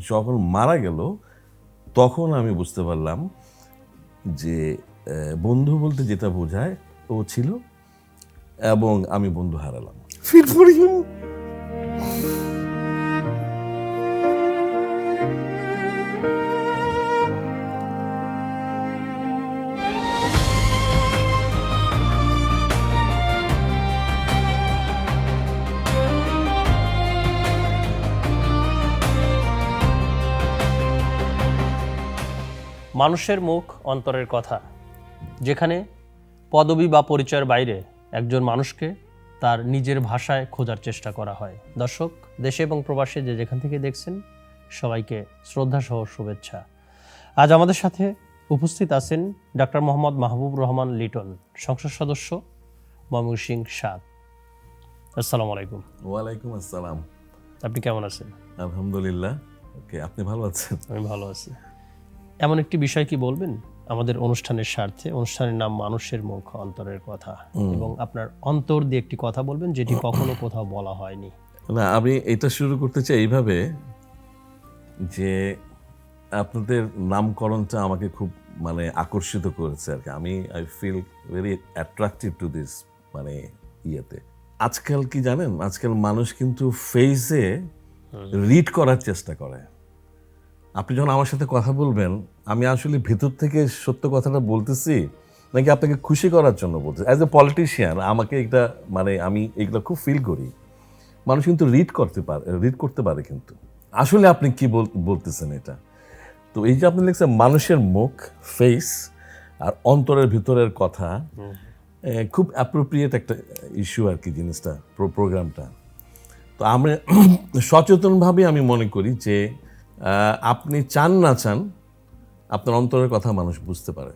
যখন মারা গেল তখন আমি বুঝতে পারলাম যে বন্ধু বলতে যেটা বোঝায় ও ছিল, এবং আমি বন্ধু হারালাম। Feel for him. মানুষের মুখ অন্তরের কথা, যেখানে পদবি বা পরিচয়ের বাইরে একজন মানুষকে তার নিজের ভাষায় খোঁজার চেষ্টা করা হয়। দর্শক, দেশে এবং প্রবাসে যে যেখান থেকে দেখছেন, সবাইকে শ্রদ্ধা সহ শুভেচ্ছা। আজ আমাদের সাথে উপস্থিত আছেন ডক্টর মোহাম্মদ মাহবুব রহমান লিটন, সংসদ সদস্য, ময়মনসিংহ ৭। আসসালামু আলাইকুম। ওয়ালাইকুম আসসালাম। আপনি কেমন আছেন? আলহামদুলিল্লাহ। ওকে, আপনি ভালো আছেন? আমি ভালো আছি। এমন একটি বিষয় কি বলবেন আমাদের অনুষ্ঠানের স্বার্থে? অনুষ্ঠানের নাম মানুষের মুখ অন্তরের কথা, এবং আপনার অন্তর দিয়ে একটি কথা বলবেন যেটি কখনো কোথাও বলা হয়নি। না, আমি এটা শুরু করতে চাই এইভাবে যে আপনাদের নামকরণটা আমাকে খুব আকর্ষিত করেছে আর কি। I feel very attractive to this ইয়েতে। আজকাল কি জানেন, আজকাল মানুষ কিন্তু ফেসে রিড করার চেষ্টা করে। আপনি যখন আমার সাথে কথা বলবেন, আমি আসলে ভেতর থেকে সত্য কথাটা বলতেছি নাকি আপনাকে খুশি করার জন্য বলতেছি। অ্যাজ এ পলিটিশিয়ান আমাকে এটা আমি এগুলো খুব ফিল করি। মানুষ কিন্তু রিড করতে পারে কিন্তু আসলে আপনি কি বলতেছেন এটা। তো এই যে আপনি লিখছেন মানুষের মুখ, ফেস আর অন্তরের ভিতরের কথা, খুব অ্যাপ্রোপ্রিয়েট একটা ইস্যু আর কি জিনিসটা, প্রোগ্রামটা। তো আমরা সচেতনভাবে আমি মনে করি যে আপনি চান না চান আপনার অন্তরের কথা মানুষ বুঝতে পারে,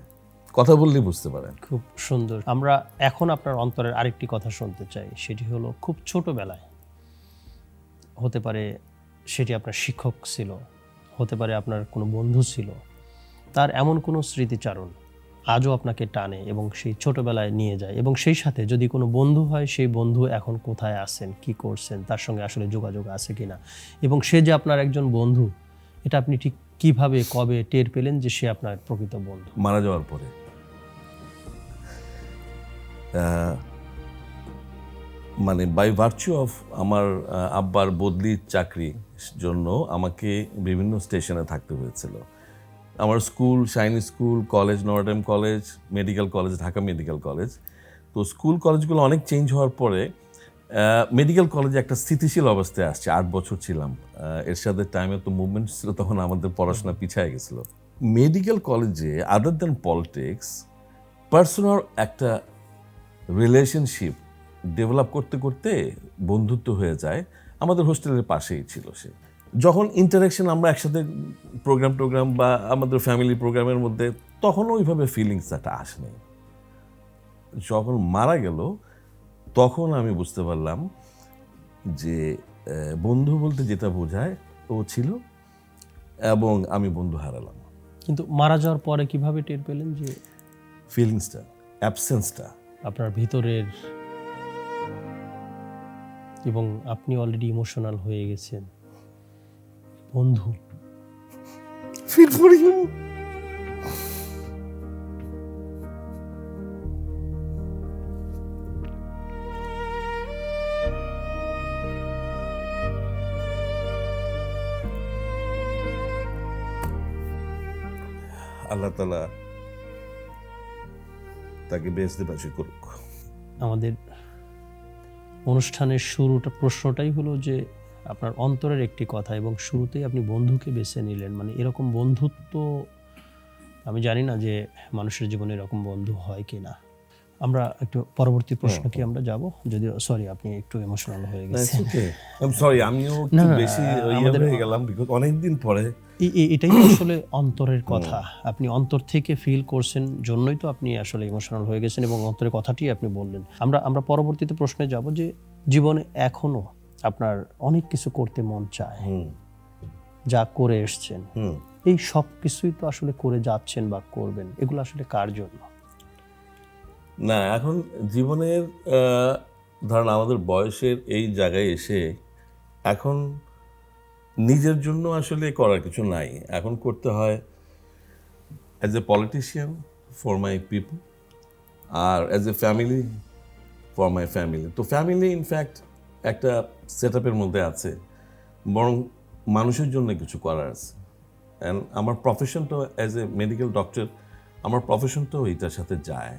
কথা বললেই বুঝতে পারে। খুব সুন্দর। আমরা এখন আপনার অন্তরের আরেকটি কথা শুনতে চাই। সেটি হলো, খুব ছোটবেলায়, হতে পারে সেটি আপনার শিক্ষক ছিল, হতে পারে আপনার কোনো বন্ধু ছিল, তার এমন কোনো স্মৃতিচারণ আজও আপনাকে টানে এবং সেই ছোটবেলায় নিয়ে যায়। এবং সেই সাথে যদি কোনো বন্ধু হয়, সেই বন্ধু এখন কোথায় আছেন, কি করছেন, তার সঙ্গে আসলে যোগাযোগ আছে কিনা, এবং সে যে আপনার একজন বন্ধু, এটা আপনি ঠিক কিভাবে, কবে টের পেলেন যে সে আপনার প্রকৃত বন্ধু? মারা যাওয়ার পরে। বাই ভার্চু অফ আমার আব্বার বদলির চাকরির জন্য আমাকে বিভিন্ন স্টেশনে থাকতে হয়েছিল। আমার school, shiny school, college, Notre Dame college, medical college, Dhaka medical college. তো স্কুল কলেজগুলো অনেক চেঞ্জ হওয়ার পরে মেডিকেল কলেজে একটা স্থিতিশীল অবস্থায় আসছে। 8 বছর ছিলাম। এরশাদের টাইমে তো মুভমেন্ট ছিল, তখন আমাদের পড়াশোনা পিছিয়ে গেছিল। মেডিকেল কলেজে আদার দ্যান পলিটিক্স, পার্সোনাল একটা রিলেশনশিপ ডেভেলপ করতে করতে বন্ধুত্ব হয়ে যায়। আমাদের হোস্টেলের পাশেই ছিল সে। যখন ইন্টারাকশন আমরা একসাথে প্রোগ্রাম বা আমাদের ফ্যামিলি প্রোগ্রামের মধ্যে, তখন ওইভাবে ফিলিংসটা আসেনি। যখন মারা গেল তখন আমি বুঝতে পারলাম যে বন্ধু বলতে যেটা বোঝায় ও ছিল, এবং আমি বন্ধু হারালাম। কিন্তু মারা যাওয়ার পরে কিভাবে টের পেলেন যে ফিলিংসটা, অ্যাবসেন্সটা আপনার ভিতরের, এবং আপনি অলরেডি ইমোশনাল হয়ে গেছেন, বন্ধু? Feel for him. আল্লাহ তাআলা তাকে বেহেশতে বাসী করুক। আমাদের অনুষ্ঠানের প্রশ্নটাই হলো যে আপনার অন্তরের একটি কথা, এবং শুরুতেই আপনি বন্ধুকে বেছে নিলেন। এরকম বন্ধুত্ব, আমি জানি না যে মানুষের জীবনে এরকম বন্ধু হয় কি না। আমরা একটু পরবর্তী প্রশ্ন কি আমরা যাব? যদিও সরি, আপনি একটু ইমোশনাল হয়ে গেছেন। সরি, আমিও একটু বেশি হয়ে গেলাম, বিকজ অনেকদিন পরে। এটাই আসলে অন্তরের কথা। আপনি অন্তর থেকে ফিল করছেন, জন্যই তো আপনি আসলে ইমোশনাল হয়ে গেছেন, এবং অন্তরের কথাটি আপনি বললেন। আমরা পরবর্তীতে প্রশ্নে যাব যে জীবনে এখনো আপনার অনেক কিছু করতে মন চায়, যা করে এসছেন, এই সব কিছুই তো আসলে করে যাচ্ছেন বা করবেন, এগুলো আসলে কার জন্য? না, এখন জীবনের ধরেন আমাদের বয়সের এই জায়গায় এসে এখন নিজের জন্য আসলে করার কিছু নাই, এখন করতে হয় as a politician for my people, আর as a family for my family. তো ফ্যামিলি ইনফ্যাক্ট একটা সেট আপের মধ্যে আছে, বরং মানুষের জন্য কিছু করার আছে। অ্যান্ড আমার প্রফেশনটাও অ্যাজ এ মেডিকেল ডক্টর, আমার প্রফেশনটাও এটার সাথে যায়।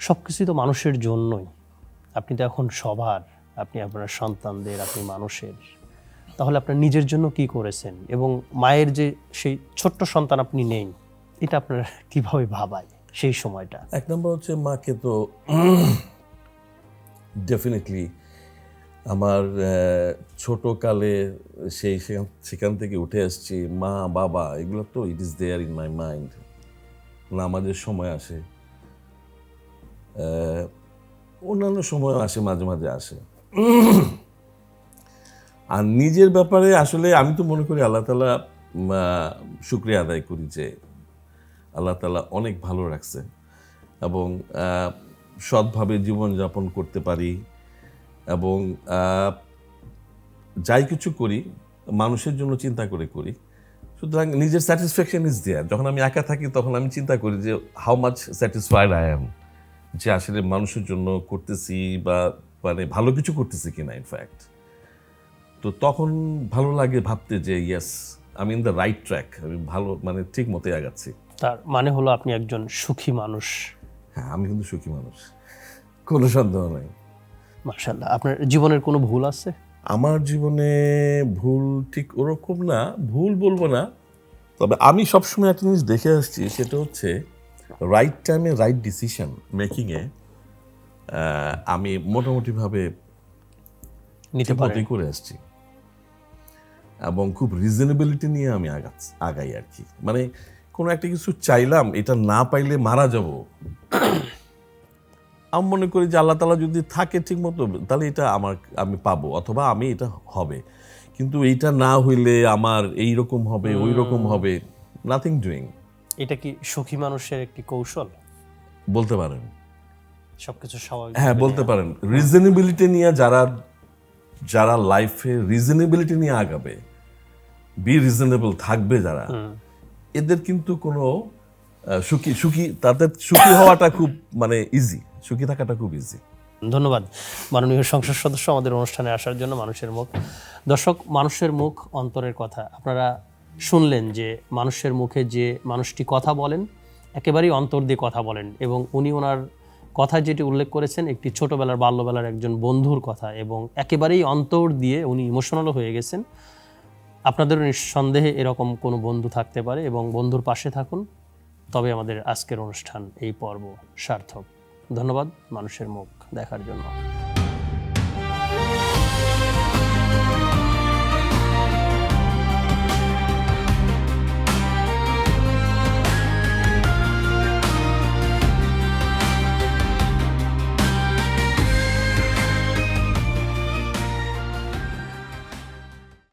সব কিছুই তো মানুষের জন্যই। আপনি তো এখন সবার, আপনি আপনার সন্তানদের, আপনি মানুষের, তাহলে আপনার নিজের জন্য কি করেছেন? এবং মায়ের যে সেই ছোট্ট সন্তান আপনি নেই, এটা আপনার কিভাবে ভাবায় সেই সময়টা? এক নম্বর হচ্ছে মাকে তো ডেফিনেটলি আমার ছোটোকালে সেখান থেকে উঠে আসছি, মা বাবা এগুলো তো it is there in my mind. নামাজের সময় আসে, অন্যান্য সময় আসে, মাঝে মাঝে আসে। আর নিজের ব্যাপারে আসলে আমি তো মনে করি আল্লাহ তাআলা শুকরিয়া আদায় করি যে আল্লাহ তাআলা অনেক ভালো রাখছে এবং সৎভাবে জীবনযাপন করতে পারি, এবং যাই কিছু করি মানুষের জন্য চিন্তা করে করি। সুতরাং নিজের স্যাটিসফ্যাকশন ইজ দেয়ার। যখন আমি একা থাকি তখন আমি চিন্তা করি যে how much satisfied I am, যে আসলে মানুষের জন্য করতেছি বা মানে ভালো কিছু করতেছি কিনা ইনফ্যাক্ট। তো তখন ভালো লাগে ভাবতে যে ইয়েস, আমি ইন দ্য রাইট ট্র্যাক, আমি ভালো মানে ঠিক মতোই আগাচ্ছি। তার মানে হলো আপনি একজন সুখী মানুষ। হ্যাঁ, আমি কিন্তু সুখী মানুষ, কোনো সন্দেহ নাই। মাশাআল্লাহ। আপনার জীবনের কোনো ভুল আছে? আমার জীবনে ভুল ঠিক ওরকম না, ভুল বলবো না, তবে আমি সবসময় একটা জিনিস দেখে আসছি, সেটা হচ্ছে রাইট টাইমে রাইট ডিসিশন মেকিংয়ে আমি মোটামুটিভাবে নিতে পারেন? ঠিকমতোই করে আসছি, এবং খুব রিজনেবিলিটি নিয়ে আমি আগাই আর কি। মানে কোনো একটা কিছু চাইলাম, এটা না পাইলে মারা যাব, আমি মনে করি যে আল্লাহ তাআলা যদি থাকে ঠিক মতো তাহলে এটা আমি পাবো, অথবা আমি এটা হবে। কিন্তু এইটা না হইলে আমার এইরকম হবে, ওই রকম হবে, নাথিং ডুইং। এটা কি সুখী মানুষের একটি কৌশল? বলতে পারেন, সবকিছু স্বাভাবিক? হ্যাঁ বলতে পারেন। রিজনেবিলিটি নিয়ে যারা লাইফে রিজনেবিলিটি নিয়ে আগাবে, বি রিজনেবল থাকবে যারা, এদের কিন্তু কোনো তাদের সুখী হওয়াটা খুব মানে ইজি, সুখী থাকাটা খুব ইজি। ধন্যবাদ মাননীয় সংসদ সদস্য আমাদের অনুষ্ঠানে আসার জন্য। মানুষের মুখ, দর্শক, মানুষের মুখ, অন্তরের কথা আপনারা শুনলেন যে মানুষের মুখে যে মানুষটি কথা বলেন একেবারেই অন্তর দিয়ে কথা বলেন, এবং উনি ওনার কথায় যেটি উল্লেখ করেছেন একটি ছোটবেলার বাল্যবেলার একজন বন্ধুর কথা, এবং একেবারেই অন্তর দিয়ে উনি ইমোশনালও হয়ে গেছেন। আপনাদেরও নিঃসন্দেহে এরকম কোনো বন্ধু থাকতে পারে, এবং বন্ধুর পাশে থাকুন, তবে আমাদের আজকের অনুষ্ঠান এই পর্ব সার্থক। ধন্যবাদ মানুষের মুখ দেখার জন্য।